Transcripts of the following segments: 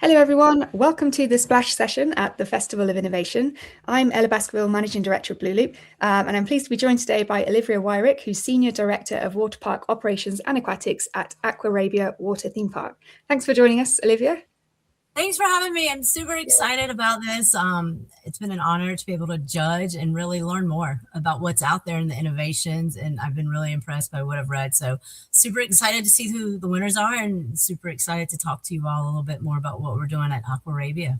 Hello, everyone. Welcome to the Splash session at the Festival of Innovation. I'm Ella Baskerville, Managing Director of Blue Loop, and I'm pleased to be joined today by Olivia Wyrick, who's Senior Director of Waterpark Operations and Aquatics at Aquarabia Water Theme Park. Thanks for joining us, Olivia. Thanks for having me. I'm super excited about this. It's been an honor to be able to judge and really learn more about what's out there in the innovations. And I've been really impressed by what I've read. So super excited to see who the winners are and super excited to talk to you all a little bit more about what we're doing at Aquarabia.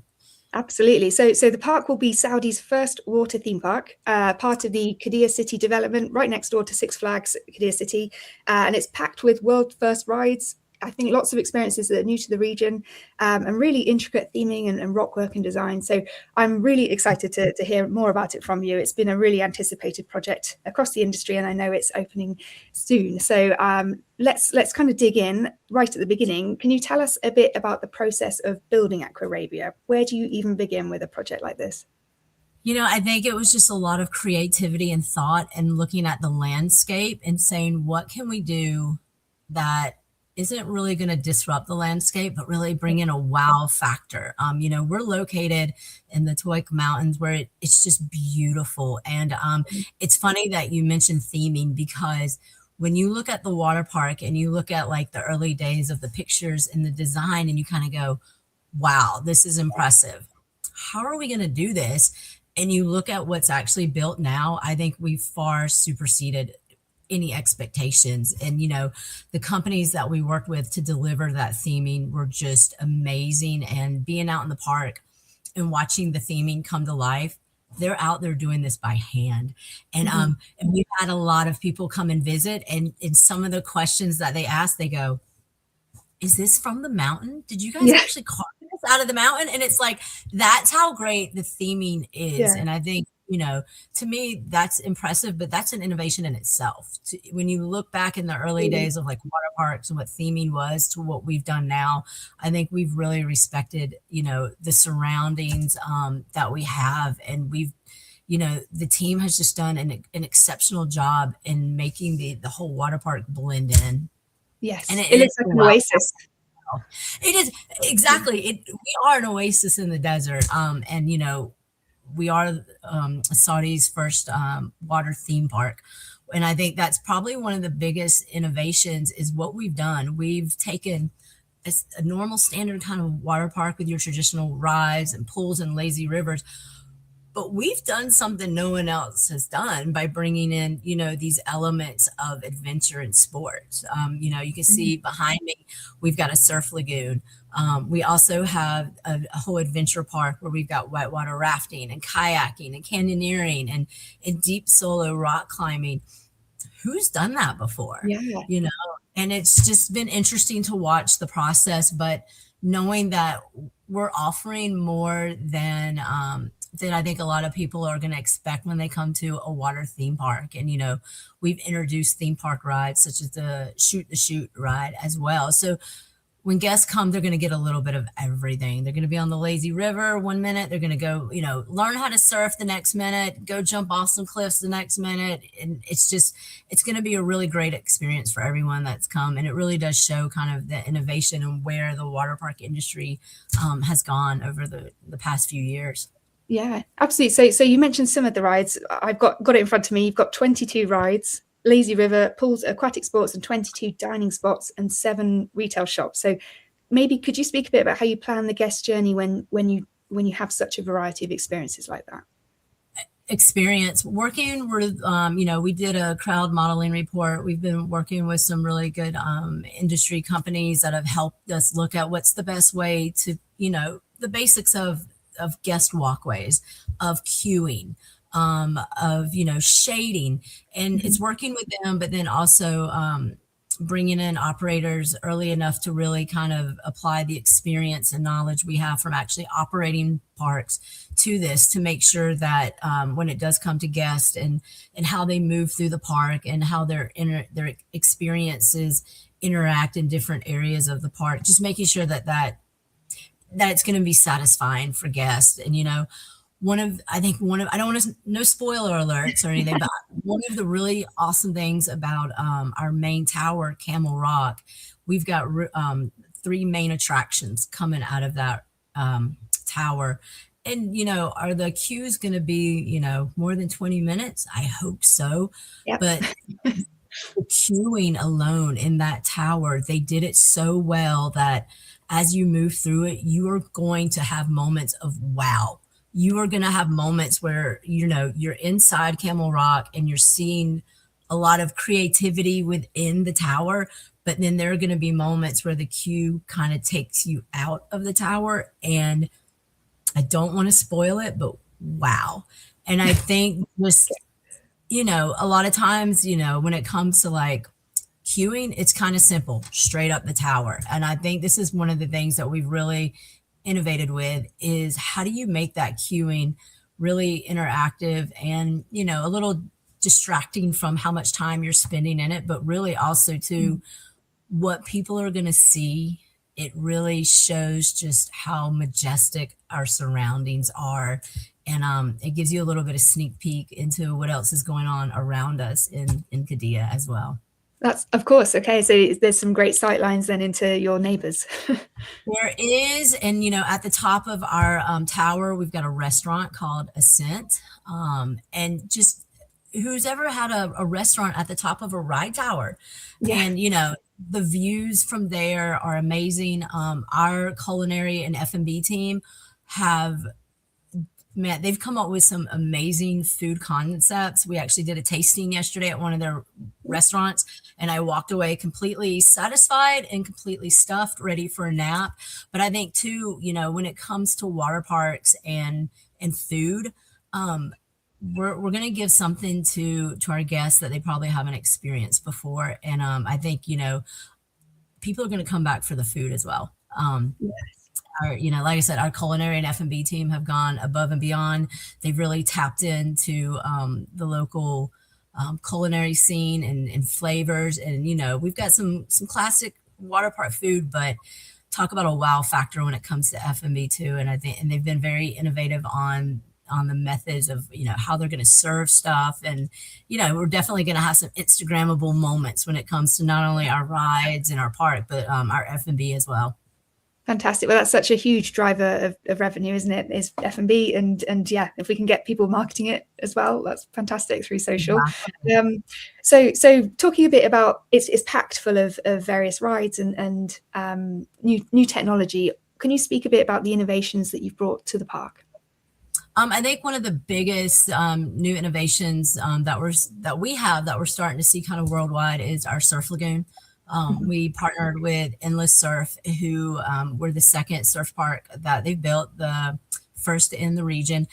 Absolutely. So the park will be Saudi's first water theme park, part of the Qiddiya City development, right next door to Six Flags, Qiddiya City. And it's packed with world-first rides. I think lots of experiences that are new to the region, and really intricate theming and rock work and design. So I'm really excited to hear more about it from you. It's been a really anticipated project across the industry, and I know it's opening soon. So let's kind of dig in right at the beginning. Can you tell us a bit about the process of building Aquarabia? Where do you even begin with a project like this? I think it was just a lot of creativity and thought and looking at the landscape and saying, what can we do that isn't really going to disrupt the landscape, but really bring in a wow factor. We're located in the Toik Mountains where it's just beautiful. And it's funny that you mentioned theming, because when you look at the water park and you look at like the early days of the pictures and the design, and you kind of go, wow, this is impressive. How are we going to do this? And you look at what's actually built now, I think we've far superseded any expectations. And the companies that we worked with to deliver that theming were just amazing. And being out in the park and watching the theming come to life, they're out there doing this by hand. And and we've had a lot of people come and visit, and in some of the questions that they ask, they go, is this from the mountain? Did you guys actually carve this out of the mountain? And it's like, that's how great the theming is. And I think, to me, that's impressive, but that's an innovation in itself. When you look back in the early days of like water parks and what theming was to what we've done now, I think we've really respected, the surroundings that we have. And the team has just done an exceptional job in making the whole water park blend in. Yes, and it looks like an oasis. It is, exactly. We are an oasis in the desert. And we are Saudi's first water theme park. And I think that's probably one of the biggest innovations is what we've done. We've taken a normal standard kind of water park with your traditional rides and pools and lazy rivers, but we've done something no one else has done by bringing in, these elements of adventure and sports. You can see behind me, we've got a surf lagoon. We also have a whole adventure park where we've got whitewater rafting and kayaking and canyoneering and deep solo rock climbing. Who's done that before? Yeah. And it's just been interesting to watch the process, but knowing that we're offering more than I think a lot of people are going to expect when they come to a water theme park. And, we've introduced theme park rides such as the Shoot the Chute ride as well. So when guests come, they're going to get a little bit of everything. They're going to be on the lazy river one minute. They're going to go, learn how to surf the next minute, go jump off some cliffs the next minute. And it's going to be a really great experience for everyone that's come. And it really does show kind of the innovation and where the water park industry has gone over the past few years. Yeah, absolutely. So you mentioned some of the rides. I've got it in front of me. You've got 22 rides, lazy river, pools, aquatic sports, and 22 dining spots and 7 retail shops. So maybe could you speak a bit about how you plan the guest journey when you have such a variety of experiences like that? Experience working with, we did a crowd modeling report. We've been working with some really good industry companies that have helped us look at what's the best way to, the basics of guest walkways, of queuing, of, shading, and it's working with them, but then also bringing in operators early enough to really kind of apply the experience and knowledge we have from actually operating parks to this, to make sure that when it does come to guests and how they move through the park and how their experiences interact in different areas of the park, just making sure that it's going to be satisfying for guests. And, I don't want to, no spoiler alerts or anything, but one of the really awesome things about our main tower, Camel Rock, we've got 3 main attractions coming out of that tower. And, are the queues going to be, more than 20 minutes? I hope so. Yep. But the queuing alone in that tower, they did it so well that as you move through it, you are going to have moments of wow. You are going to have moments where, you're inside Camel Rock and you're seeing a lot of creativity within the tower. But then there are going to be moments where the queue kind of takes you out of the tower. And I don't want to spoil it, but wow. And I think just, a lot of times, when it comes to like queuing, it's kind of simple, straight up the tower. And I think this is one of the things that we've really innovated with is how do you make that queuing really interactive and, a little distracting from how much time you're spending in it, but really also to what people are going to see. It really shows just how majestic our surroundings are. And it gives you a little bit of sneak peek into what else is going on around us in Qiddiya as well. That's, of course. Okay. So there's some great sight lines then into your neighbors. There is, and at the top of our tower, we've got a restaurant called Ascent. And just who's ever had a restaurant at the top of a ride tower, Yeah. and the views from there are amazing. Our culinary and F&B team have man, they've come up with some amazing food concepts. We actually did a tasting yesterday at one of their restaurants, and I walked away completely satisfied and completely stuffed, ready for a nap. But I think too, when it comes to water parks and food, we're going to give something to our guests that they probably haven't experienced before. And I think people are going to come back for the food as well. Our, like I said, our culinary and F&B team have gone above and beyond. They've really tapped into the local culinary scene and flavors. And, we've got some classic water park food, but talk about a wow factor when it comes to F&B too. And I think, and they've been very innovative on the methods of, how they're going to serve stuff. And, we're definitely going to have some Instagrammable moments when it comes to not only our rides in our park, but our F&B as well. Fantastic. Well, that's such a huge driver of revenue, isn't it? Is F&B, and yeah, if we can get people marketing it as well, that's fantastic through social. So talking a bit about it's packed full of various rides and new technology. Can you speak a bit about the innovations that you've brought to the park? I think one of the biggest new innovations that we're starting to see kind of worldwide is our surf lagoon. We partnered with Endless Surf, who were the second surf park that they built, the first in the region,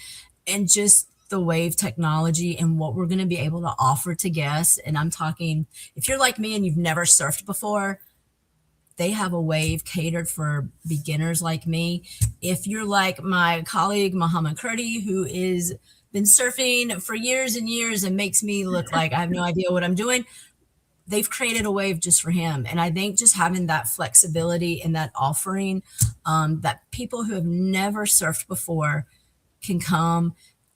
and just the wave technology and what we're going to be able to offer to guests. And I'm talking, if you're like me and you've never surfed before, they have a wave catered for beginners like me. If you're like my colleague, Muhammad Kurdi, who is been surfing for years and years and makes me look like I have no idea what I'm doing, they've created a wave just for him. And I think just having that flexibility and that offering, that people who have never surfed before can come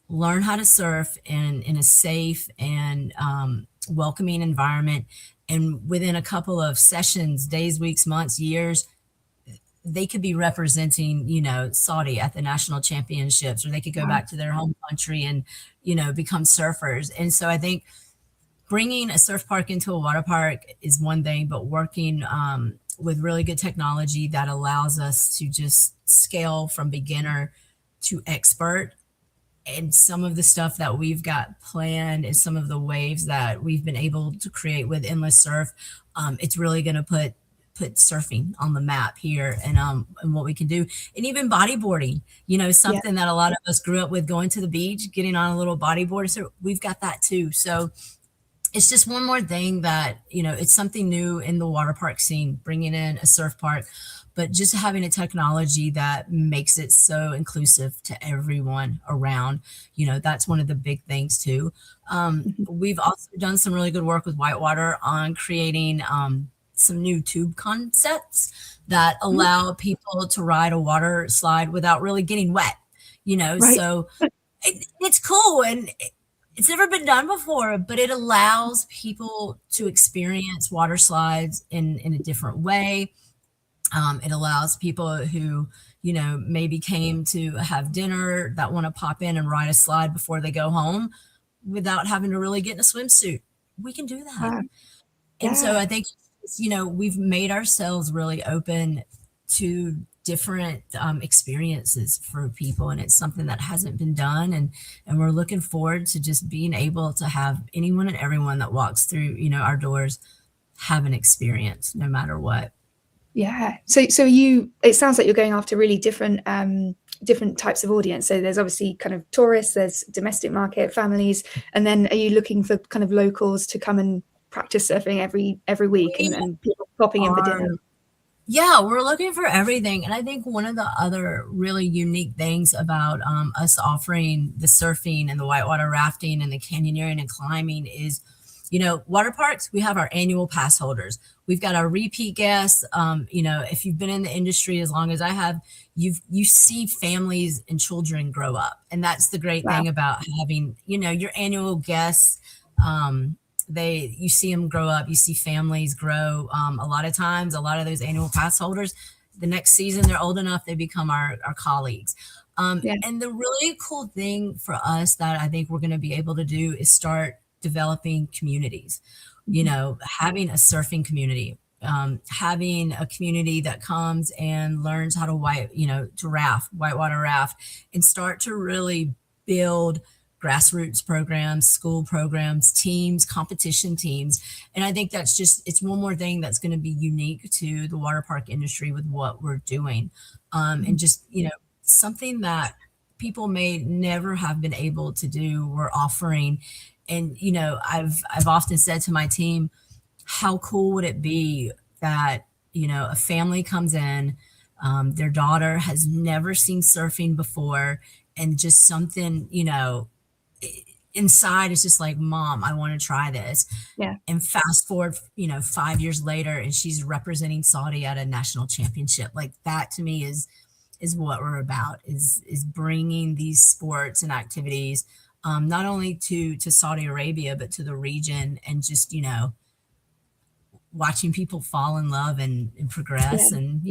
learn how to surf in a safe and welcoming environment. And within a couple of sessions, days, weeks, months, years, they could be representing, Saudi at the national championships, or they could go back to their home country and, become surfers. And so I think bringing a surf park into a water park is one thing, but working with really good technology that allows us to just scale from beginner to expert. And some of the stuff that we've got planned and some of the waves that we've been able to create with Endless Surf, it's really going to put surfing on the map here and what we can do. And even bodyboarding, something that a lot of us grew up with, going to the beach, getting on a little bodyboard. So we've got that too. So it's just one more thing that, it's something new in the water park scene, bringing in a surf park, but just having a technology that makes it so inclusive to everyone around. That's one of the big things too. We've also done some really good work with Whitewater on creating some new tube concepts that allow people to ride a water slide without really getting wet, so it's cool. And it's never been done before, but it allows people to experience water slides in a different way. It allows people who, maybe came to have dinner that want to pop in and ride a slide before they go home without having to really get in a swimsuit. We can do that. And so Yeah. I think, we've made ourselves really open to different experiences for people. And it's something that hasn't been done. And we're looking forward to just being able to have anyone and everyone that walks through, our doors have an experience no matter what. Yeah. So it sounds like you're going after really different types of audience. So there's obviously kind of tourists, there's domestic market, families, and then are you looking for kind of locals to come and practice surfing every week and people popping in for dinner? Yeah, we're looking for everything. And I think one of the other really unique things about us offering the surfing and the whitewater rafting and the canyoneering and climbing is, water parks, we have our annual pass holders. We've got our repeat guests. If you've been in the industry as long as I have, you see families and children grow up. And that's the great thing about having, your annual guests. You see them grow up, you see families grow. A lot of times, a lot of those annual pass holders, the next season, they're old enough, they become our colleagues. And the really cool thing for us that I think we're going to be able to do is start developing communities, having a surfing community, having a community that comes and learns how to whitewater raft, and start to really build grassroots programs, school programs, teams, competition teams. And I think it's one more thing that's going to be unique to the water park industry with what we're doing. And just, something that people may never have been able to do, we're offering. And, I've often said to my team, how cool would it be that, a family comes in, their daughter has never seen surfing before, and just something, inside is just like, Mom, I want to try this. Yeah. And fast forward, 5 years later, and she's representing Saudi at a national championship. Like, that to me is what we're about, is bringing these sports and activities, not only to Saudi Arabia, but to the region, and just, watching people fall in love and progress, and,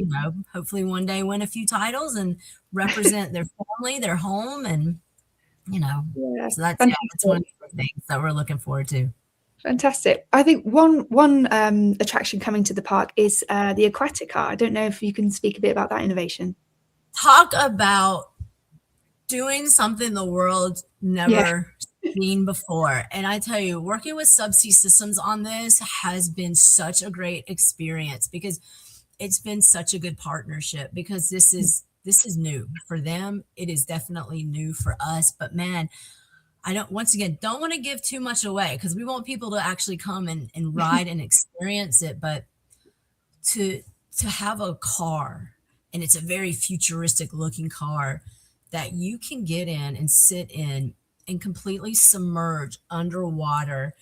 hopefully one day win a few titles and represent their family, their home. And, so that's one of the things that we're looking forward to. Fantastic. I think one attraction coming to the park is the aquatic car. I don't know if you can speak a bit about that innovation. Talk about doing something the world's never seen before. And I tell you, working with Subsea Systems on this has been such a great experience, because it's been such a good partnership, because this is new for them. It is definitely new for us. But man, I don't want to give too much away, because we want people to actually come and ride and experience it. But to have a car, and it's a very futuristic looking car that you can get in and sit in and completely submerge underwater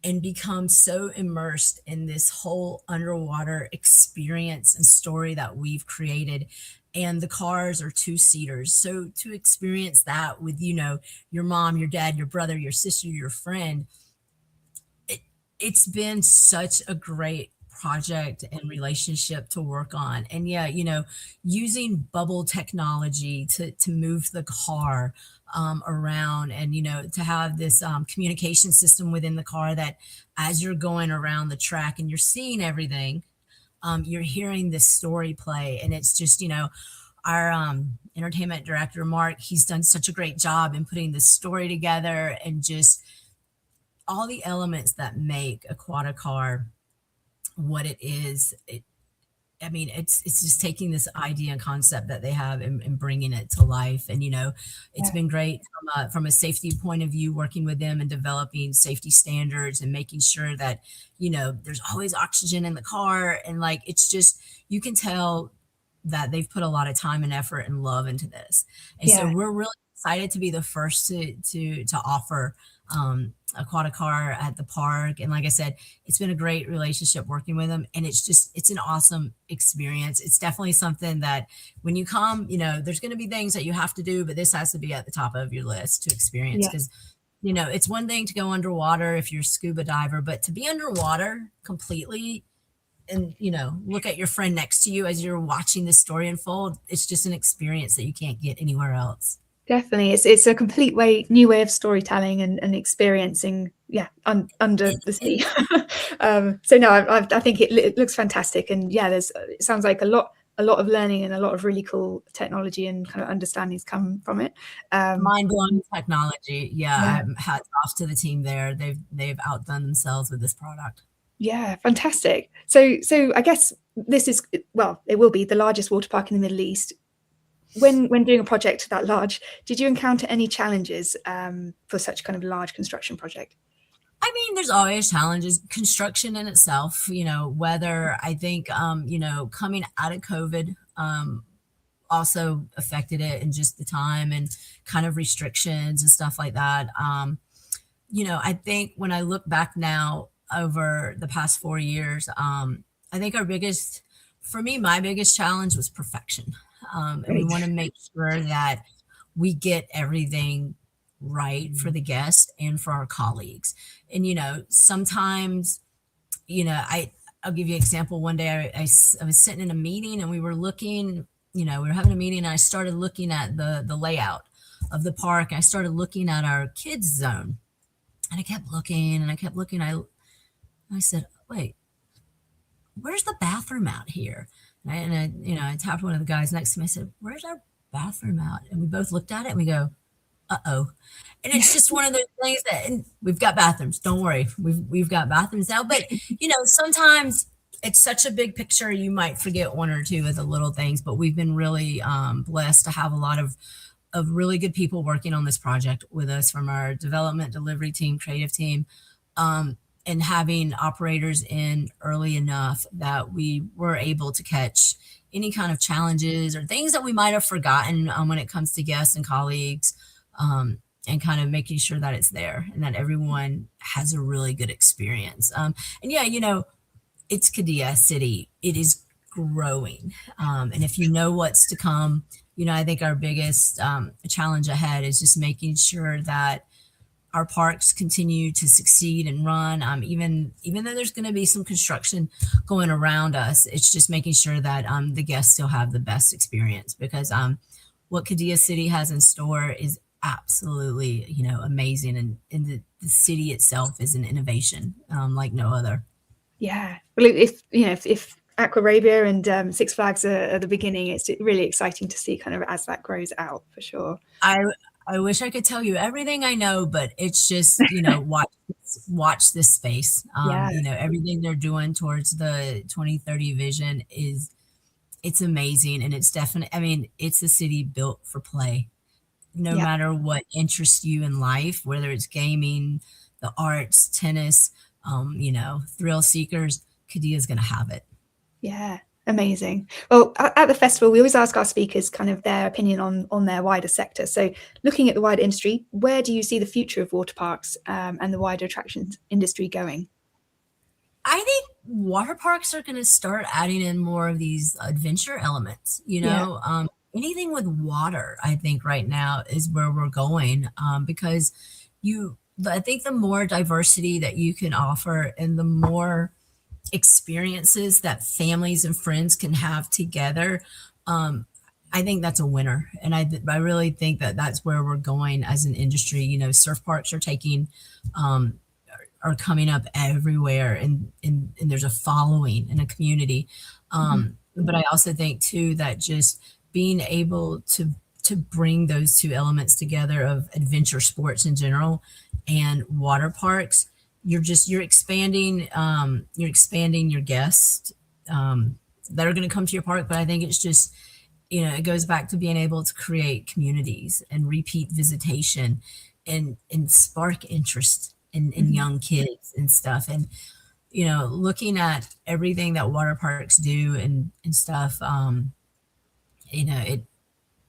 and become so immersed in this whole underwater experience and story that we've created. And the cars are 2-seaters. So to experience that with, your mom, your dad, your brother, your sister, your friend, it's been such a great project and relationship to work on. And using bubble technology to move the car around, and, to have this communication system within the car, that as you're going around the track and you're seeing everything, you're hearing this story play. And it's just, our entertainment director, Mark, he's done such a great job in putting this story together, and just all the elements that make Aquatica what it is. It's just taking this idea and concept that they have, and bringing it to life. And, it's been great from a safety point of view, working with them and developing safety standards, and making sure that, there's always oxygen in the car. And like, it's just, you can tell that they've put a lot of time and effort and love into this. And so we're really excited to be the first to offer Aquatica at the park. And like I said, it's been a great relationship working with them, and it's an awesome experience. It's definitely something that when you come, there's going to be things that you have to do, but this has to be at the top of your list to experience, because it's one thing to go underwater if you're a scuba diver, but to be underwater completely, and look at your friend next to you as you're watching this story unfold. It's just an experience that you can't get anywhere else. Definitely, it's a complete new way of storytelling and experiencing, yeah, under the sea. So no, I think it looks fantastic, and yeah, it sounds like a lot of learning and a lot of really cool technology and kind of understandings come from it. Mind-blowing technology. Yeah, Yeah, hats off to the team there. They've outdone themselves with this product. yeah, fantastic. So I guess this is, well, it will be the largest water park in the Middle East. When doing a project that large, did you encounter any challenges for such kind of large construction project? I mean, there's always challenges. Construction in itself, weather. I think, coming out of COVID, also affected it, and just the time and kind of restrictions and stuff like that. I think when I look back now over the past 4 years, I think for me, my biggest challenge was perfection. And we Right. want to make sure that we get everything right for the guest and for our colleagues. And, sometimes, I'll give you an example. One day I was sitting in a meeting and we were looking, we were having a meeting and I started looking at the layout of the park. I started looking at our kids zone and I kept looking and I kept looking. I said, wait, where's the bathroom out here? I tapped one of the guys next to me. I said, where's our bathroom out? And we both looked at it and we go, uh-oh. And it's just one of those things that, and we've got bathrooms. Don't worry. We've got bathrooms now. But, sometimes it's such a big picture. You might forget one or two of the little things, but we've been really blessed to have a lot of really good people working on this project with us, from our development, delivery team, creative team, and having operators in early enough that we were able to catch any kind of challenges or things that we might have forgotten when it comes to guests and colleagues, and kind of making sure that it's there and that everyone has a really good experience. And yeah, it's Qiddiya City. It is growing. And if you know what's to come, I think our biggest challenge ahead is just making sure that our parks continue to succeed and run. Even though there's going to be some construction going around us, it's just making sure that the guests still have the best experience, because what Qiddiya City has in store is absolutely, amazing. And the city itself is an innovation like no other. Yeah. Well, if Aquarabia and Six Flags are at the beginning, it's really exciting to see kind of as that grows out, for sure. I wish I could tell you everything I know, but it's just, watch this space. Yeah. Everything they're doing towards the 2030 vision it's amazing. And it's definitely, I mean, it's a city built for play. No Yeah. matter what interests you in life, whether it's gaming, the arts, tennis, thrill seekers, Qiddiya is going to have it. Yeah. Amazing. Well, at the festival, we always ask our speakers kind of their opinion on their wider sector. So looking at the wider industry, where do you see the future of water parks and the wider attractions industry going? I think water parks are going to start adding in more of these adventure elements. Yeah. Anything with water, I think right now is where we're going, because I think the more diversity that you can offer and the more experiences that families and friends can have together, I think that's a winner. And I really think that that's where we're going as an industry. Surf parks are coming up everywhere, and there's a following and a community. But I also think too that just being able to bring those two elements together of adventure sports in general and water parks, you're expanding your guests that are going to come to your park. But I think it's just, it goes back to being able to create communities and repeat visitation and spark interest in young kids and stuff. And looking at everything that water parks do and stuff,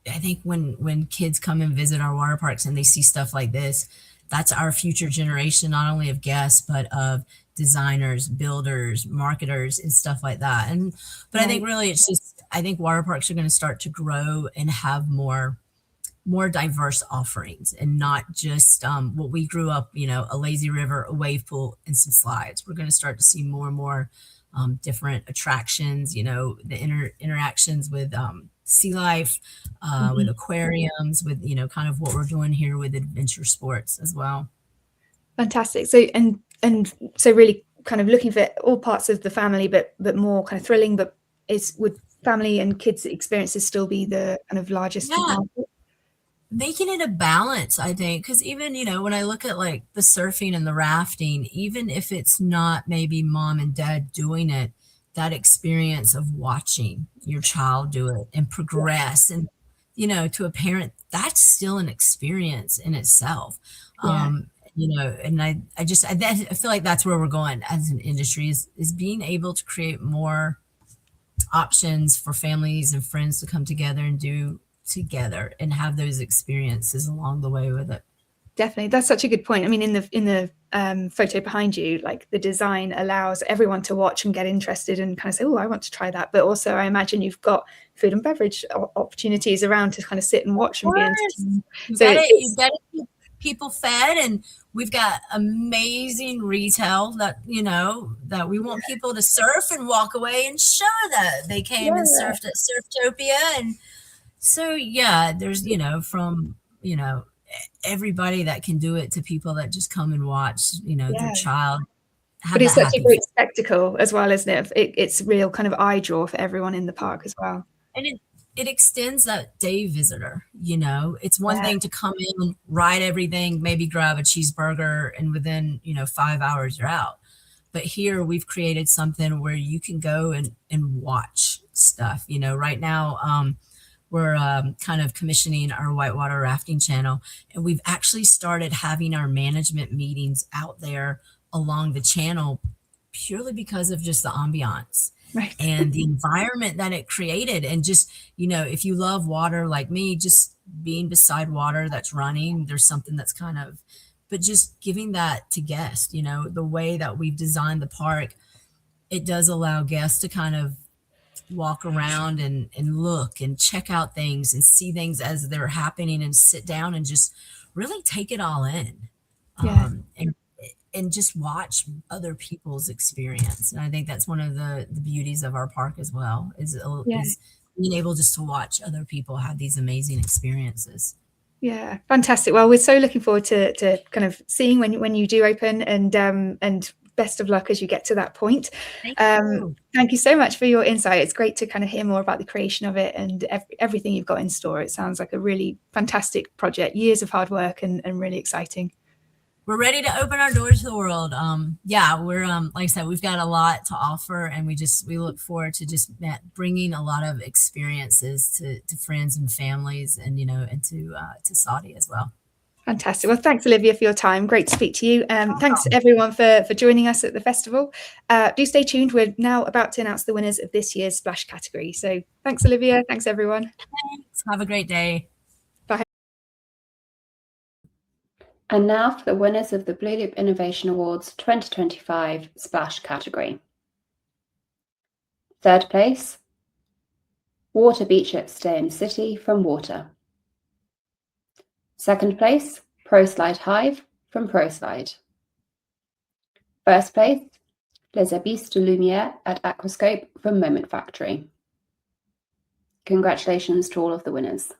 I think when kids come and visit our water parks and they see stuff like this, that's our future generation, not only of guests, but of designers, builders, marketers, and stuff like that. But I think really I think water parks are going to start to grow and have more diverse offerings, and not just what we grew up, a lazy river, a wave pool, and some slides. We're going to start to see more and more different attractions, you know, the interactions with sea life, with Mhm. aquariums, with, you know, kind of what we're doing here with adventure sports as well. Fantastic. So and so really kind of looking for all parts of the family, but more kind of thrilling. But would family and kids experiences still be the kind of largest Yeah, market? making it a balance, I think, because even, you know, when I look at like the surfing and the rafting, even if it's not maybe mom and dad doing it, that experience of watching your child do it and progress, and, you know, to a parent, that's still an experience in itself. Yeah, You know, and I feel like that's where we're going as an industry, is being able to create more options for families and friends to come together and do together and have those experiences along the way with it. definitely. That's such a good point. I mean, in the photo behind you, like the design allows everyone to watch and get interested and kind of say, "Oh, I want to try that." But also, I imagine you've got food and beverage opportunities around to kind of sit and Of watch and be course. entertained. You So gotta you it's gotta keep people fed, and we've got amazing retail that, you know, that we want people to surf and walk away and show that they came and yeah, surfed at Surftopia. And so, yeah, there's, you know, from, you know, everybody that can do it to people that just come and watch, you know, their yeah. child But have it's that such a happy. great spectacle as well, isn't it? It's real kind of eye draw for everyone in the park as well. And it extends that day visitor, you know. It's one Yeah, thing to come in, ride everything, maybe grab a cheeseburger, and within, you know, 5 hours you're out. But here we've created something where you can go and watch stuff. You know, right now, we're kind of commissioning our whitewater rafting channel, and we've actually started having our management meetings out there along the channel, purely because of just the ambiance right. and the environment that it created. And just, you know, if you love water like me, just being beside water that's running, there's something that's kind of, but just giving that to guests, you know, the way that we've designed the park, it does allow guests to kind of walk around and look and check out things and see things as they're happening and sit down and just really take it all in. Yeah, And just watch other people's experience. And I think that's one of the beauties of our park as well, yeah. is being able just to watch other people have these amazing experiences. Yeah, fantastic. Well, we're so looking forward to kind of seeing when you do open, and best of luck as you get to that point. Thank you. Thank you so much for your insight. It's great to kind of hear more about the creation of it and everything you've got in store. It sounds like a really fantastic project, years of hard work and really exciting. We're ready to open our doors to the world. Yeah, we're like I said, we've got a lot to offer, and we look forward to just bringing a lot of experiences to friends and families, and, you know, and to Saudi as well. Fantastic. Well, thanks, Olivia, for your time. Great to speak to you. Thanks, everyone, for joining us at the festival. Do stay tuned. We're now about to announce the winners of this year's Splash category. So thanks, Olivia. Thanks, everyone. Thanks. Have a great day. Bye. And now for the winners of the Blue Loop Innovation Awards 2025 Splash category. Third place, Water Beach at Qiddiya City from Water. Second place, ProSlide Hive from ProSlide. First place, Les Abysses de Lumière at Aquascope from Moment Factory. Congratulations to all of the winners.